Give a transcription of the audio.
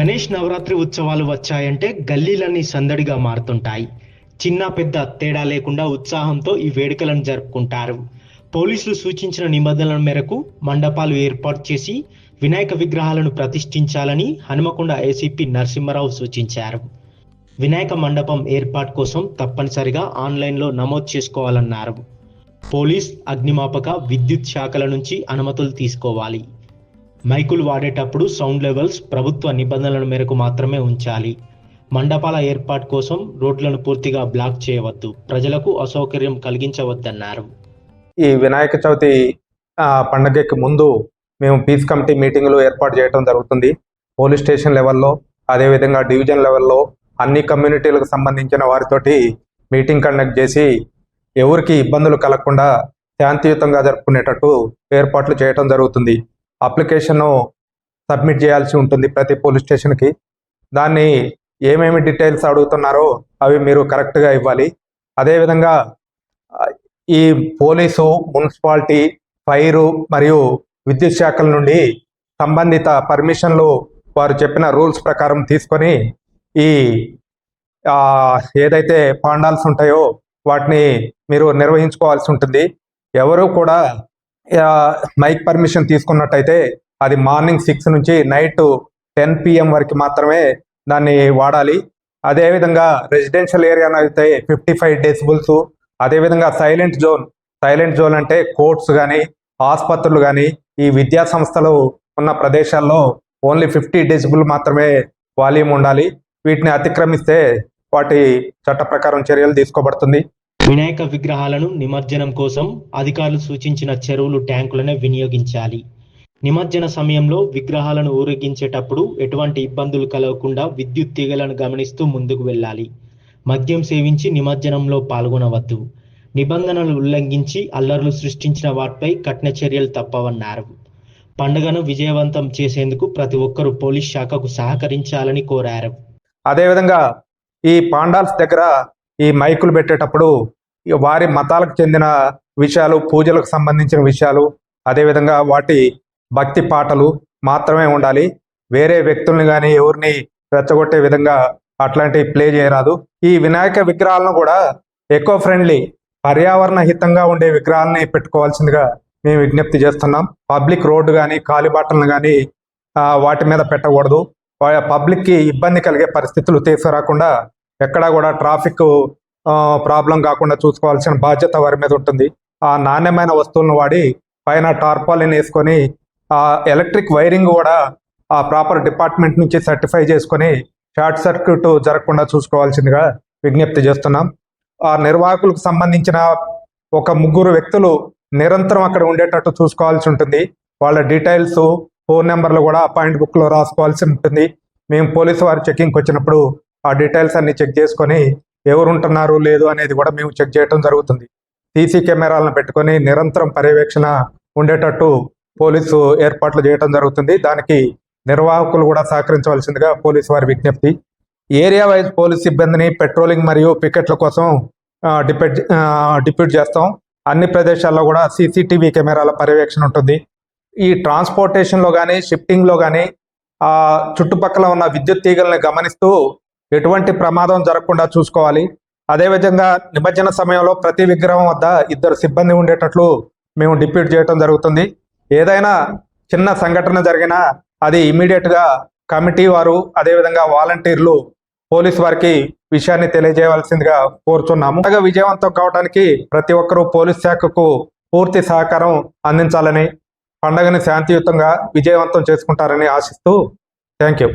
గణేష్ నవరాత్రి ఉత్సవాలు వచ్చాయంటే గల్లీలన్నీ సందడిగా మారుతుంటాయి. చిన్న పెద్ద తేడా లేకుండా ఉత్సాహంతో ఈ వేడుకలను జరుపుకుంటారు. పోలీసులు సూచించిన నిబంధనల మేరకు మండపాలు ఏర్పాటు చేసి వినాయక విగ్రహాలను ప్రతిష్ఠించాలని హనుమకొండ ఏసీపీ నరసింహారావు సూచించారు. వినాయక మండపం ఏర్పాటు కోసం తప్పనిసరిగా ఆన్లైన్లో నమోదు చేసుకోవాలన్నారు. పోలీస్, అగ్నిమాపక, విద్యుత్ శాఖల నుంచి అనుమతులు తీసుకోవాలి. మైకులు వాడేటప్పుడు సౌండ్ లెవెల్స్ ప్రభుత్వ నిబంధనల మేరకు మాత్రమే ఉంచాలి. మండపాల ఏర్పాటు కోసం రోడ్లను పూర్తిగా బ్లాక్ చేయవద్దు, ప్రజలకు అసౌకర్యం కలిగించవద్దన్నారు. ఈ వినాయక చవితి పండుగకి ముందు మేము పీస్ కమిటీ మీటింగులు ఏర్పాటు చేయడం జరుగుతుంది. పోలీస్ స్టేషన్ లెవెల్లో, అదేవిధంగా డివిజన్ లెవెల్లో అన్ని కమ్యూనిటీలకు సంబంధించిన వారితోటి మీటింగ్ కండక్ట్ చేసి ఎవరికి ఇబ్బందులు కలగకుండా శాంతియుతంగా జరుపుకునేటట్టు ఏర్పాట్లు చేయడం జరుగుతుంది. అప్లికేషన్ సబ్మిట్ చేయాల్సి ఉంటుంది ప్రతి పోలీస్ స్టేషన్కి. దాన్ని ఏమేమి డీటెయిల్స్ అడుగుతున్నారో అవి మీరు కరెక్ట్గా ఇవ్వాలి. అదేవిధంగా ఈ పోలీసు, మున్సిపాలిటీ, ఫైరు మరియు విద్యుత్ శాఖల నుండి సంబంధిత పర్మిషన్లు వారు చెప్పిన రూల్స్ ప్రకారం తీసుకొని ఈ ఏదైతే పాండాల్స్ ఉంటాయో వాటిని మీరు నిర్వహించుకోవాల్సి ఉంటుంది. ఎవరు కూడా మైక్ పర్మిషన్ తీసుకున్నట్టయితే అది మార్నింగ్ 6 నుంచి నైట్ 10 PM వరకు మాత్రమే దాన్ని వాడాలి. అదేవిధంగా రెసిడెన్షియల్ ఏరియా అయితే 55 డెసిబుల్స్. అదేవిధంగా సైలెంట్ జోన్ అంటే కోర్ట్స్ కానీ, ఆసుపత్రులు కానీ, ఈ విద్యా సంస్థలు ఉన్న ప్రదేశాల్లో ఓన్లీ 50 డెసిబుల్ మాత్రమే వాల్యూమ్ ఉండాలి. వీటిని అతిక్రమిస్తే వాటి చట్ట ప్రకారం చర్యలు తీసుకోబడుతుంది. వినాయక విగ్రహాలను నిమజ్జనం కోసం అధికారులు సూచించిన చెరువులు, ట్యాంకులనే వినియోగించాలి. నిమజ్జన సమయంలో విగ్రహాలను ఊరేగించేటప్పుడు ఎటువంటి ఇబ్బందులు కలగకుండా విద్యుత్ తీగలను గమనిస్తూ ముందుకు వెళ్ళాలి. మద్యం సేవించి నిమజ్జనంలో పాల్గొనవద్దు. నిబంధనలు ఉల్లంఘించి అల్లర్లు సృష్టించిన వాటిపై కఠిన చర్యలు తప్పవన్నారు. పండుగను విజయవంతం చేసేందుకు ప్రతి ఒక్కరూ పోలీస్ శాఖకు సహకరించాలని కోరారు. అదేవిధంగా ఈ పాండాల్స్ దగ్గర ఈ మైకులు పెట్టేటప్పుడు వారి మతాలకు చెందిన విషయాలు, పూజలకు సంబంధించిన విషయాలు, అదేవిధంగా వాటి భక్తి పాటలు మాత్రమే ఉండాలి. వేరే వ్యక్తుల్ని కానీ ఎవరిని రెచ్చగొట్టే విధంగా అట్లాంటివి ప్లే చేయరాదు. ఈ వినాయక విగ్రహాలను కూడా ఎకో ఫ్రెండ్లీ, పర్యావరణ హితంగా ఉండే విగ్రహాలని పెట్టుకోవాల్సిందిగా మేము విజ్ఞప్తి చేస్తున్నాం. పబ్లిక్ రోడ్డు కానీ, కాలిబాటలను కానీ వాటి మీద పెట్టకూడదు. పబ్లిక్కి ఇబ్బంది కలిగే పరిస్థితులు తీసుకురాకుండా ఎక్కడా కూడా ట్రాఫిక్ ప్రాబ్లం కాకుండా చూసుకోవాల్సిన బాధ్యత వారి మీద ఉంటుంది. ఆ నాణ్యమైన వస్తువులను వాడి పైన టార్పాలిన్ వేసుకొని ఎలక్ట్రిక్ వైరింగ్ కూడా ఆ ప్రాపర్ డిపార్ట్మెంట్ నుంచి సర్టిఫై చేసుకొని షార్ట్ సర్క్యూట్ జరగకుండా చూసుకోవాల్సిందిగా విజ్ఞప్తి చేస్తున్నాం. ఆ నిర్వాహకులకు సంబంధించిన ఒక 3 వ్యక్తులు నిరంతరం అక్కడ ఉండేటట్టు చూసుకోవాల్సి ఉంటుంది. వాళ్ళ డీటెయిల్స్, ఫోన్ నెంబర్లు కూడా అపాయింట్ బుక్లో రాసుకోవాల్సి ఉంటుంది. మేము పోలీసు వారు చెకింగ్కి వచ్చినప్పుడు ఆ డీటెయిల్స్ అన్ని చెక్ చేసుకొని ఎవరు ఉంటున్నారు లేదు అనేది కూడా మేము చెక్ చేయడం జరుగుతుంది. సీసీ కెమెరాలను పెట్టుకొని నిరంతరం పర్యవేక్షణ ఉండేటట్టు పోలీసు ఏర్పాట్లు చేయడం జరుగుతుంది. దానికి నిర్వాహకులు కూడా సహకరించవలసిందిగా పోలీసు వారి విజ్ఞప్తి. ఏరియా వైజ్ పోలీస్ సిబ్బందిని పెట్రోలింగ్ మరియు పికెట్ల కోసం డిప్యూట్ చేస్తాం. అన్ని ప్రదేశాల్లో కూడా సీసీటీవీ కెమెరాల పర్యవేక్షణ ఉంటుంది. ఈ ట్రాన్స్పోర్టేషన్లో కానీ, షిఫ్టింగ్లో కానీ చుట్టుపక్కల ఉన్న విద్యుత్ తీగల్ని గమనిస్తూ ఎటువంటి ప్రమాదం జరగకుండా చూసుకోవాలి. అదేవిధంగా నిమజ్జన సమయంలో ప్రతి విగ్రహం వద్ద 2 సిబ్బంది ఉండేటట్లు మేము డిప్యూట్ చేయడం జరుగుతుంది. ఏదైనా చిన్న సంఘటన జరిగినా అది ఇమీడియట్గా కమిటీ వారు, అదేవిధంగా వాలంటీర్లు పోలీసు వారికి విషయాన్ని తెలియజేయవలసిందిగా కోరుచున్నాము. విజయవంతం కావడానికి ప్రతి ఒక్కరూ పోలీస్ శాఖకు పూర్తి సహకారం అందించాలని, పండుగని శాంతియుతంగా విజయవంతం చేసుకుంటారని ఆశిస్తూ థ్యాంక్ యూ.